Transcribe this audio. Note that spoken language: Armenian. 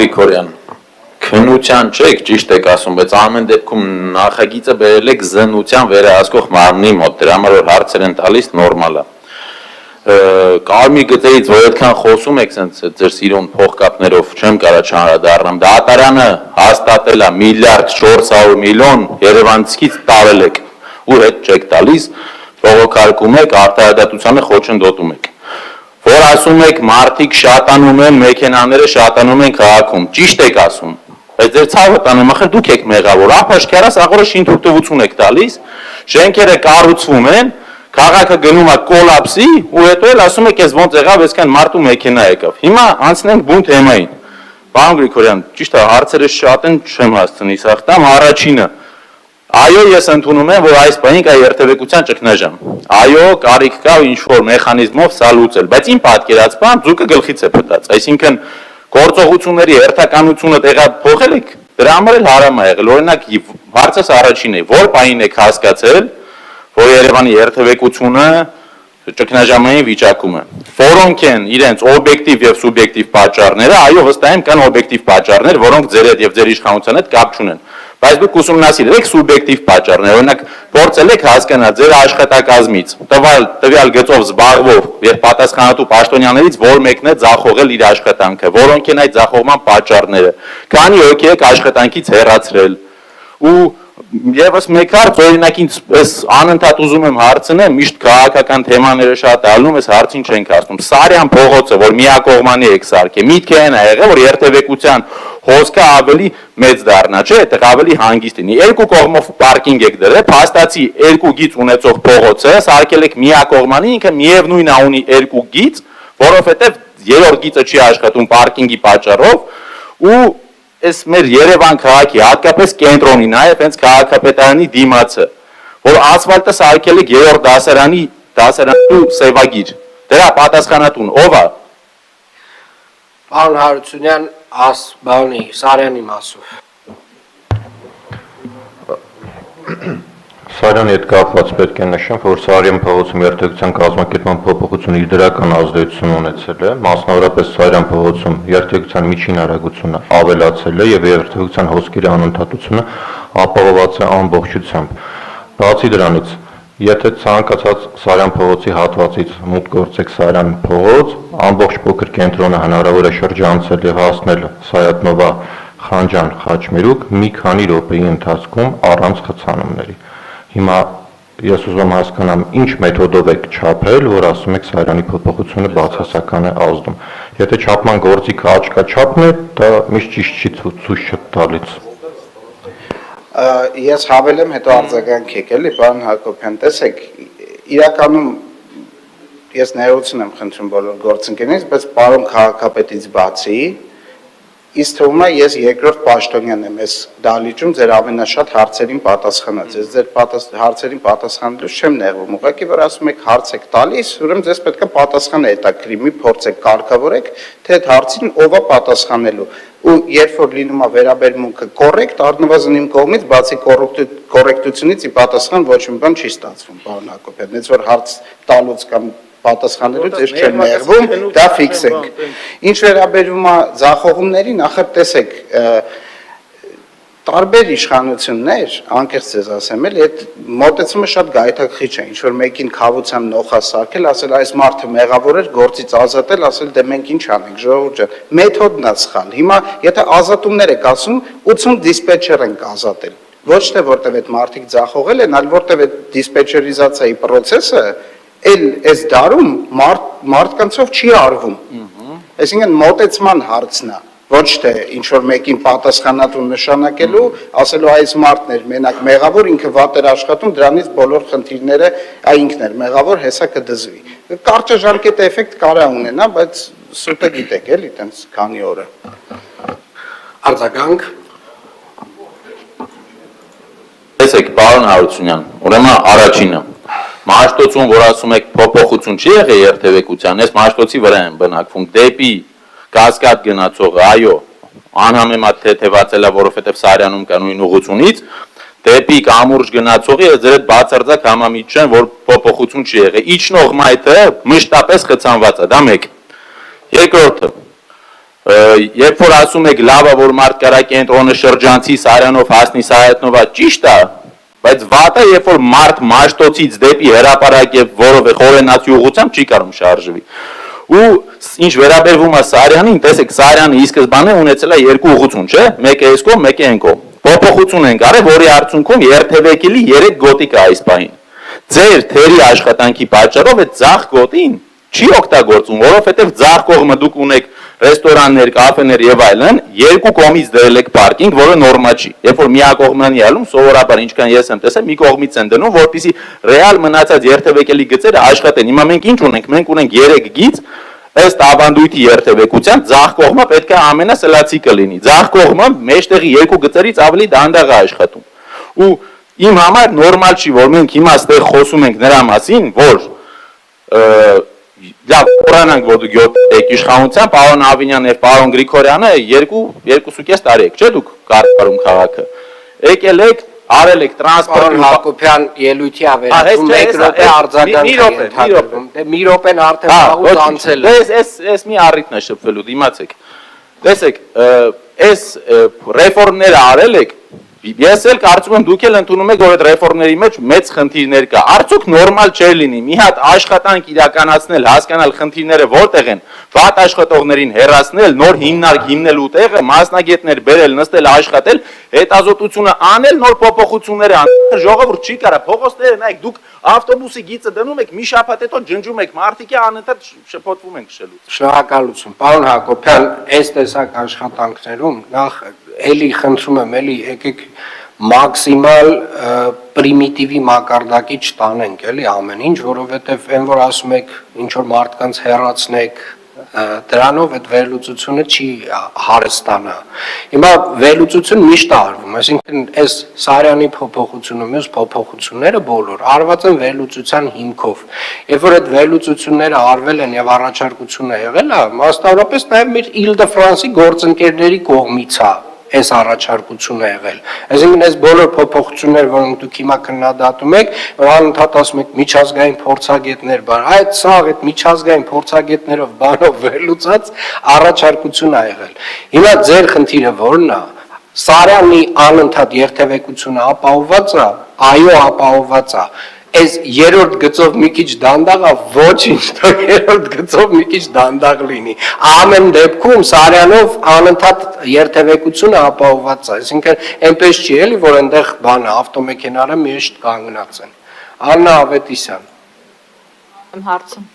Գրիգորյան, քննության չեք, ճիշտ եք ասում, բայց ամեն դեպքում նախագիծը բերել եք զննության վերահսկող մարմնի մոտ, դրա համար որ հարցեր են տալիս նորմալ է։ Կարմիր գծերից որ այդքան խոսում եք ձեր սիրուն փողկապներով, չեմ կարա չանդրադառնամ, դատարանը հաստատել է 1.4 միլիարդ երևանցիից տարել եք ու հետ չեք տալիս, բողոքարկում եք, արտահայտությանը խոչընդոտում եք։ Որ ասում եք մարդիկ շատանում են, մեքենաները շատանում են քաղաքում, ճիշտ եք ասում, բայց ձեր ցավը տանը մախր դուք եք մեղավոր, ափաշկարաս աղորը շինթույլտվություն եք տալիս, շենքերը կառուցվում են, քաղաքը գնում է կոլապսի ու հետո էլ ասում եք ես ոնց եղավ, այսքան մարդ ու մեքենա եկավ։ Հիմա անցնենք բուն թեմային։ Պարոն Գրիգորյան, ճիշտ է, հարցերը շատ են, չեմ հասցնի սաղ տամ, առաջինը Այո, ես ընդունում եմ, որ այս բանին կա երթևեկության ճգնաժամ։ Այո, կարիք կա ինչ-որ մեխանիզմով սա լուծել, բայց իմ պատկերացմամբ ձուկը գլխից է փտած։ Այսինքն գործողությունների հերթականությունը տեղափոխել եք, դրա համար էլ հարամ է եղել։ Օրինակ, հարցս առաջին է, որ բանին եք հասկացել, որ Երևանի երթևեկությունը ճգնաժամային վիճակում է։ Որոնք են իրենց օբյեկտիվ եւ սուբյեկտիվ պատճառները, այո, վստահ եմ կան օբյեկտիվ պատճառներ, որոնք ձեր հետ եւ ձեր իշխանության հետ կապ չունեն։ Բայց դուք ուսումնասիրել եք սուբյեկտիվ պատճառներ, օրինակ փորձել եք հասկանալ ձեր աշխատակազմից, տվյալ գծով զբաղվող եւ պատասխանատու պաշտոնյաներից որ մեկն է ձախողել իր աշխատանքը, որոնք են այդ ձախողման պատճառները, քանի հոգի եք աշխատանքից հեռացրել։ Ու եւս մեկ հարց, օրինակ ինձ անընդհատ ուզում եմ հարցնեմ, միշտ քաղաքական թեմաները շատ ալնում, այս հարցին չենք ասում։ Սարյան փողոցը, որ միակողմանի եք սարքել, միտքը այն է եղել, որ երթևեկության հոսքը ավելի մեծ դառնա, չէ՞, այդտեղ ավելի հանգիստ լինի։ Երկու կողմով պարկինգ եք դրել, փաստացի երկու գիծ ունեցող փողոցը սարքել եք միակողմանի, ինքը միևնույն է ունի երկու գիծ, որովհետև երրորդ գիծը չի աշխատում պարկինգի պատճառով ու այս մեր Երևան քաղաքի հատկապես կենտրոնի, նաև հենց քաղաքապետարանի դիմացը, որ ասֆալտը սարքել եք երրորդ դասարանու սևագիր, դրա պատասխանատուն ով է։ Պարոն Հարությունյան, բանի Սարյանի մասով։ Սարյանի հետ կապված պետք է նշեմ, որ Սարյան փողոցում երթևեկության կազմակերպման փոփոխությունը իր դրական ազդեցություն ունեցել է, մասնավորապես Սարյան փողոցում երթևեկության միջին արագությունը ավելացել է եւ երթևեկության հոսքերի անընդհատությունը ապահովված է ամբողջությամբ։ Բացի դրանից, եթե ցանկացած Սարյան փողոցի հատվածից մուտք գործեք Սարյան փողոց, ամբողջ փոքր կենտրոնը հնարավոր է շրջանցել եւ հասնել Սայաթնովա Խանջան Խաչմերուկ մի քանի րոպեի ընթացքում առանց խցանումների։ Հիմա ես ուզում հասկանամ ինչ մեթոդով եք չափել, որ ասում եք Սարյանի փոփոխությունը բացասական է ազդում։ Եթե չափման գործիքը աչքա չափն է, դա միշտ ճիշտ չի ցույց տալիս։ Ես հավելեմ հետո արձագանք եք էլի, պարոն Հակոբյան, տեսեք, իրականում ես ներողություն եմ խնդրում բոլոր գործընկերներից, բայց պարոն քաղաքապետից բացի Իս թվում է ես երկրորդ պաշտոնյան եմ այս դահլիճում ձեր ամենաշատ հարցերին պատասխանած։ Ես ձեր հարցերին պատասխանելուց չեմ նեղվում, ուղղակի որ ասում եք հարց եք տալիս, ուրեմն ձեզ պետք է պատասխանը հետաքրքրի, մի փորձեք կարգավորեք, թե այդ հարցին ով է պատասխանելու։ Ու երբ որ լինում է վերաբերմունքը կոռեկտ, առնվազն իմ կողմից բացի կոռեկտությունից ի պատասխան ոչ մի բան չի ստացվում, պարոն Հակոբյան, այնց որ հարց տալուց կամ պատասխանելուց ես չեմ նեղվում, դա ֆիքսենք։ Ինչ վերաբերում է ձախողումներին, ախր տեսեք, տարբեր իշխանություններ, անկեղծ ձեզ ասեմ, էլի այդ մոտեցումը շատ գայթակղիչ է, ինչ որ մեկին քավությամբ նոխա սարքել, ասել այս մարդը մեղավոր էր, գործից ազատել, ասել դե մենք ինչ անենք, ժողովուրդ ջան, մեթոդն է սխալ։ Հիմա եթե ազատումներ եք ասում, 80 դիսպեչեր ենք ազատել։ Ոչ թե որտեվ այդ մարդիկ ձախողել են, այլ որտեվ այդ դիսպեչերիզացիայի process-ը էլ այս դարում մարդկանցով չի արվում։ Այսինքն մոտեցման հարցն է, ոչ թե ինչ որ մեկին պատասխանատու նշանակելու, ասելու այս մարդն էր մենակ մեղավոր, ինքը վատ էր աշխատում, դրանից բոլոր խնդիրները ինքն էր մեղավոր, հեսա կդզվի։ Կարճաժամկետ էֆեկտ կարա ունենա, բայց սուտը գիտեք էլի տենց քանի օրը։ Արձագանք։ Տեսեք, պարոն Հարությունյան, ուրեմն առաջինը Մաշտոցում, որ ասում եք փոփոխություն չի եղել երթևեկության, այս մաշտոցի վրա են բնակվում դեպի Կասկադ գնացողը, այո, անհամեմատ թեթևացել է, որովհետև Սարյանում կա նույն ուղղությունից, դեպի Կամուրջ գնացողի ես ձեր հետ բացարձակ համամիջ չեմ, որ փոփոխություն չի եղել։ Իջնող մայթը մշտապես խցանված է, դա մեկ։ Երկրորդը, Երբ որ ասում եք լավ է որ մարդ կարա կենտրոնը շրջանցի Սարյանով հասնի Սայաթնով, ճիշտ է, բայց վատ է երբ որ մարդ Մաշտոցից դեպի հրապարակ եւ որովե խորենացի ուղղությամբ չի կարող շարժվի։ Ու ինչ վերաբերվում է Սարյանին, տեսեք Սարյանը ի սկզբանե ունեցել է երկու ուղղություն, չէ՞, մեկը այս կողմ, մեկը այն կողմ։ Փոփոխություն են արել, որի արդյունքում երթևեկելի 3 գոտի կա այս պահին։ Ձեր թերի աշխատանքի պատճառով այդ ձախ գոտին չի օգտագործում, որովհետև ձախ կողմը դուք ունեք ռեստորաններ, կաֆեներ եւ այլն, երկու կողմից դրել եք պարկինգ, որը նորմալ չի։ Երբ որ միակողմանի ալում, սովորաբար ինչքան ես եմ տեսել, մի կողմից են դնում, որպեսզի ռեալ մնացած երթևեկելի գծերը աշխատեն։ Հիմա մենք ինչ ունենք։ Մենք ունենք 3 գիծ, ըստ ավանդույթի երթևեկության, ձախ կողմը պետք է ամենասլացիկը լինի։ Ձախ կողմը մեջտեղի երկու գծերից ավելի դանդաղ է աշխատում։ Ու իմ համար նորմալ չի, որ մենք հիմա ստեղ խոսում ենք նրա մասին, որ լավ, խորանանք, որ դուք 7 եք իշխանության, պարոն Ավինյանն եւ պարոն Գրիգորյանը 2.5 տարի եք, չէ՞ դուք կարգարում քաղաքը։ Եկել եք, արել եք տրանսպորտ Պարոն Հակոբյան ելույթի ավերածում 1 րոպե արձագանք է։ Մի րոպեն արդեն վաղուց անցել է։ Էս մի առիթն է շփվելու, դիմացեք։ Տեսեք, այս ռեֆորմները արել եք, ես էլ կարծում եմ դուք էլ ընդունում եք, որ այդ ռեֆորմների մեջ մեծ խնդիրներ կա։ Արդյոք նորմալ չէ լինի մի հատ աշխատանք իրականացնել, հասկանալ խնդիրները որտեղ են, վատ աշխատողներին հեռացնել, նոր հիմնարկ հիմնելու տեղը, մասնագետներ բերել, նստել աշխատել, հետազոտությունը անել, նոր փոփոխություններ անել, ժողովուրդ չի կարա, փողոցները նայեք, դուք ավտոբուսի գիծը դնում եք, մի շաբաթ հետո ջնջում եք, մարդիկ անընդհատ շփոթվում են քշելուց։ Շնորհակալություն, պարոն Հակոբյան, այս տեսակ աշխատանքներում նախ էլի խնդրում եմ, էլի եկեք մաքսիմալ պրիմիտիվի մակարդակի չտանենք, էլի ամեն ինչ, որովհետև այն որ ասում եք ինչ որ մարդկանց հեռացնեք, դրանով այդ վերլուծությունը չի հարստանա։ Հիմա վերլուծություն միշտ արվում, այսինքն այս Սարյանի փոփոխությունը, մյուս փոփոխությունները բոլոր արված են վերլուծության հիմքով։ Երբ որ այդ վերլուծությունները արվել են եւ առաջարկությունը եղել է, մասնավորապես նաեւ մեր Իլ-դե-Ֆրանսի գործընկերների կողմից է այս առաջարկությունը եղել։ Այսինքն այս բոլոր փոփոխությունները, որոնք դուք հիմա քննադատում եք, անընդհատ ասում եք միջազգային փորձագետներ, այդ սաղ այդ միջազգային փորձագետներով բանով վերլուծած առաջարկություն է եղել։ Հիմա ձեր խնդիրը ո՞րն է։ Սարյանի անընդհատ երթևեկությունը ապահովված է, այո, ապահովված է։ Այս երրորդ գծով մի քիչ դանդաղ է, ոչինչ, թող երրորդ գծով մի քիչ դանդաղ լինի։ Ամեն դեպքում Սարյանով անընդհատ երթևեկությունը ապահովված է, այսինքն այնպես չի էլի, որ այնտեղ բանը ավտոմեքենաները միշտ կանգնած են։ Աննա Ավետիսյան։ Հարցը